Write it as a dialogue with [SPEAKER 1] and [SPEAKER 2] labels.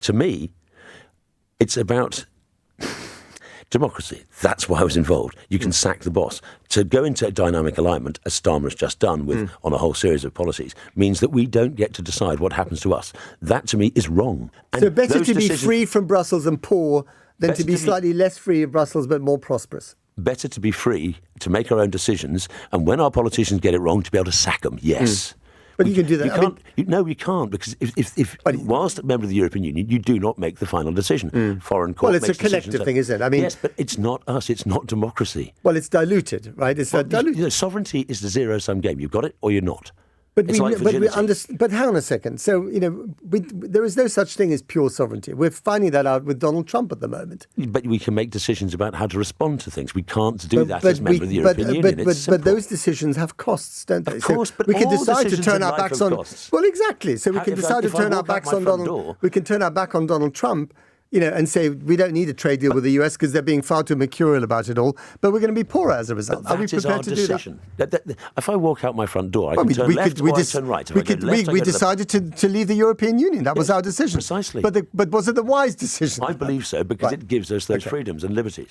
[SPEAKER 1] To me, it's about democracy. That's why I was involved. You can sack the boss. To go into dynamic alignment, as Starmer's just done on a whole series of policies, means that we don't get to decide what happens to us. That, to me, is wrong. And
[SPEAKER 2] so better to be free from Brussels and poor than to be slightly less free of Brussels but more prosperous.
[SPEAKER 1] Better to be free, to make our own decisions, and when our politicians get it wrong, to be able to sack them, yes.
[SPEAKER 2] But you can do that.
[SPEAKER 1] No, you can't, because if whilst a member of the European Union, you do not make the final decision. Foreign court
[SPEAKER 2] it's a collective thing, isn't it?
[SPEAKER 1] Yes, but it's not us. It's not democracy.
[SPEAKER 2] Well, it's diluted, right? It's diluted.
[SPEAKER 1] Sovereignty is the zero-sum game. You've got it or you're not.
[SPEAKER 2] But hang on a second. So, there is no such thing as pure sovereignty. We're finding that out with Donald Trump at the moment.
[SPEAKER 1] But we can make decisions about how to respond to things. We can't do that as a member of the European Union.
[SPEAKER 2] But those decisions have costs, don't they?
[SPEAKER 1] Of course, but
[SPEAKER 2] we can
[SPEAKER 1] all
[SPEAKER 2] decide to
[SPEAKER 1] decisions
[SPEAKER 2] turn
[SPEAKER 1] in
[SPEAKER 2] our
[SPEAKER 1] life
[SPEAKER 2] backs
[SPEAKER 1] have
[SPEAKER 2] on.
[SPEAKER 1] costs.
[SPEAKER 2] Well, exactly. So we can decide to turn our backs on Donald. We can turn our back on Donald Trump. And say we don't need a trade deal with the US because they're being far too mercurial about it all, but we're going to be poorer as a result. Are we prepared to do that?
[SPEAKER 1] If I walk out my front door, I can turn left or I turn right.
[SPEAKER 2] We decided to leave the European Union. That was our decision.
[SPEAKER 1] Precisely.
[SPEAKER 2] But was it the wise decision?
[SPEAKER 1] I believe so, because it gives us those freedoms and liberties.